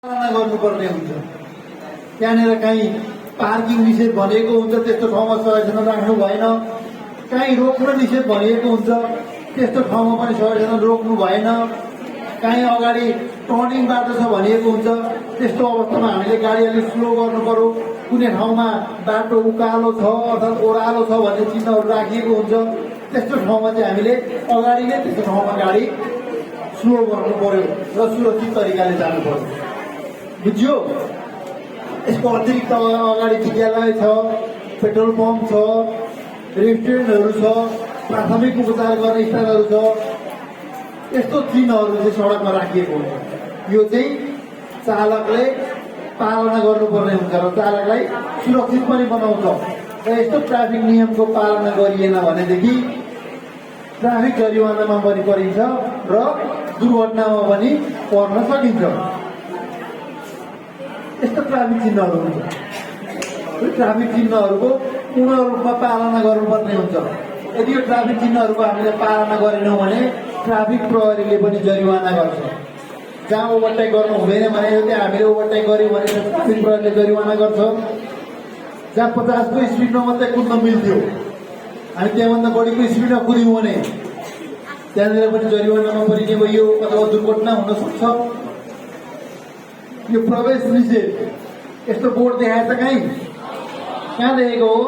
पालना गर्नुपर्ने हुन्छ। त्यहाँनिर कहीँ पार्किङ निषेध भनिएको हुन्छ, त्यस्तो ठाउँमा सयजना राख्नु भएन। कहीँ रोक्न निषेध भनिएको हुन्छ, त्यस्तो ठाउँमा पनि सयजना रोक्नु भएन। कहीँ अगाडि टर्निङ बाटो छ भनिएको हुन्छ, त्यस्तो अवस्थामा हामीले गाडी अलिक स्लो गर्नु पर्यो। कुनै ठाउँमा बाटो उकालो छ अर्थात् ओह्रालो छ भन्ने चिन्हहरू राखिएको हुन्छ, त्यस्तो ठाउँमा चाहिँ हामीले अगाडि नै त्यस्तो ठाउँमा गाडी स्लो गर्नु पर्यो र सुरक्षित तरिकाले जानु पर्यो। बुझ्यो? यसको अतिरिक्त अगाडि विद्यालय छ, पेट्रोल पम्प छ, रेस्टुरेन्टहरू छ, प्राथमिक उपचार गर्ने स्थलहरू छ, यस्तो चिन्हहरू चाहिँ सडकमा राखिएको हुन्छ। यो चाहिँ चालकले पालना गर्नुपर्ने हुन्छ र चालकलाई सुरक्षित पनि बनाउँछ। र यस्तो ट्राफिक नियमको पालना गरिएन भनेदेखि ट्राफिक जरिवानामा पनि परिन्छ र दुर्घटनामा पनि पर्न सकिन्छ। यस्तो ट्राफिक चिन्हहरू हुन्छ। ट्राफिक चिन्हहरूको पूर्ण रूपमा पालना गर्नुपर्ने हुन्छ। यदि यो ट्राफिक चिन्हहरूको हामीले पालना गरेनौँ भने ट्राफिक प्रहरीले पनि जरिवाना गर्छ। जहाँ ओभरटेक गर्नु हुँदैन भने त्यहाँ हामीले ओभरटेक गर्यौँ भने ट्राफिक प्रहरीले जरिवाना गर्छ। जहाँ 50 को स्पिडमा मात्रै कुद्न मिल्थ्यो, हामी त्यहाँभन्दा बढीको स्पिडमा कुद्यौँ भने त्यहाँनिर पनि जरिवानामा परिने भयो अथवा दुर्घटना हुन सक्छ। यो प्रवेश निषेध यस्तो बोर्ड देखाएछ कहीँ? कहाँ देखेको हो?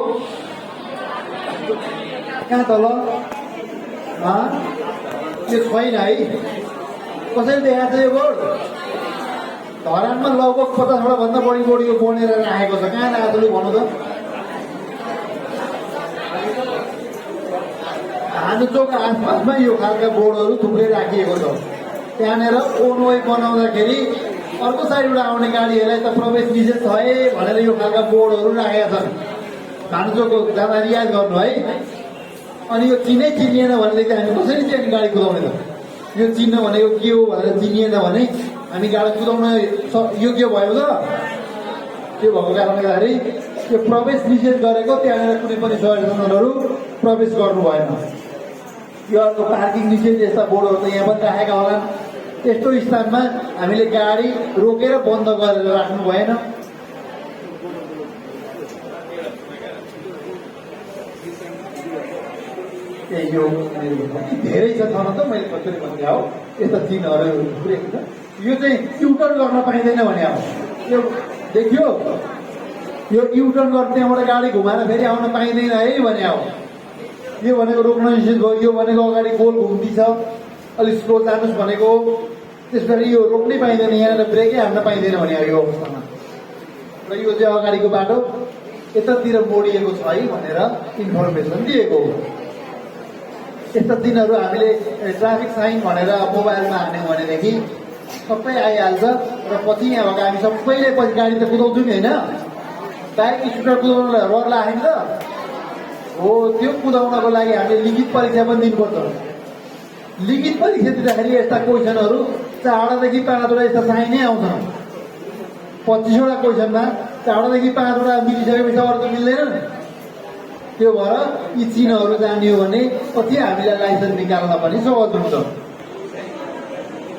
कहाँ तल? यो छैन है। कसरी देखाएको छ यो बोर्ड? धरानमा लगभग 50वटा भन्दा बढी यो बनेर राखेको छ। कहाँ राखेको छ भन्नु त? भानुचोक आसपासमा यो खालका बोर्डहरू थुप्रै राखिएको छ। त्यहाँनिर ओनवे बनाउँदाखेरि अर्को साइडबाट आउने गाडीहरूलाई त प्रवेश निषेध छ है भनेर यो खालका बोर्डहरू राखेका छन्। भानुचोकको जाँदा रियाज गर्नु है। अनि यो चिनै चिनिएन भनेदेखि हामी कसरी चाहिँ गाडी कुदाउने त? यो चिन्ह भनेको के हो भनेर चिनिएन भने हामी गाडी कुदाउन योग्य भयो त? त्यो भएको कारणले गर्दाखेरि त्यो प्रवेश निषेध गरेको त्यहाँनिर कुनै पनि सयजनाहरू प्रवेश गर्नु भएन। यो अर्को पार्किङ निषेध यस्ता बोर्डहरू त यहाँ पनि राखेका होला। त्यस्तो स्थानमा हामीले गाडी रोकेर बन्द गरेर राख्नु भएन। यो धेरै छ थाहा त मैले कसरी भन्ने हो। यस्ता चिन्हहरू थुप्रै हुन्छ। यो चाहिँ युटर्न गर्न पाइँदैन भने हो। यो देखियो? यो युटर्न गर्न त्यहाँबाट गाडी घुमाएर फेरि आउन पाइँदैन है भने हो। यो भनेको रोक्न निषेध भयो। यो भनेको अगाडि गोल घुम्ती छ, अलिक स्लो जानुहोस् भनेको। त्यसपछि यो रोक्नै पाइँदैन, यहाँनिर ब्रेकै हान्न पाइँदैन भने यो अवस्थामा। र यो चाहिँ अगाडिको बाटो यतातिर मोडिएको छ है भनेर इन्फर्मेसन दिएको हो। यस्ता दिनहरू हामीले ट्राफिक साइन भनेर मोबाइलमा हाल्यौँ भनेदेखि सबै आइहाल्छ। र पछि यहाँ भएको हामी सबैले पछि गाडी त कुदाउँछौँ नि होइन? बाइक स्कुटर कुदाउनलाई रड लाग्यो नि त हो। त्यो कुदाउनको लागि हामीले लिखित परीक्षा पनि दिनुपर्छ। लिखित परीक्षा दिँदाखेरि यस्ता क्वेसनहरू 4 देखि 5वटा यस्ता साइनै आउँछ। 25वटा क्वेसनमा 4 देखि 5वटा मिलिसकेपछि अर्को मिल्दैन। त्यो भएर यी चिन्हहरू जानियो भने पछि हामीलाई लाइसेन्स निकाल्न पनि सहज हुन्छ।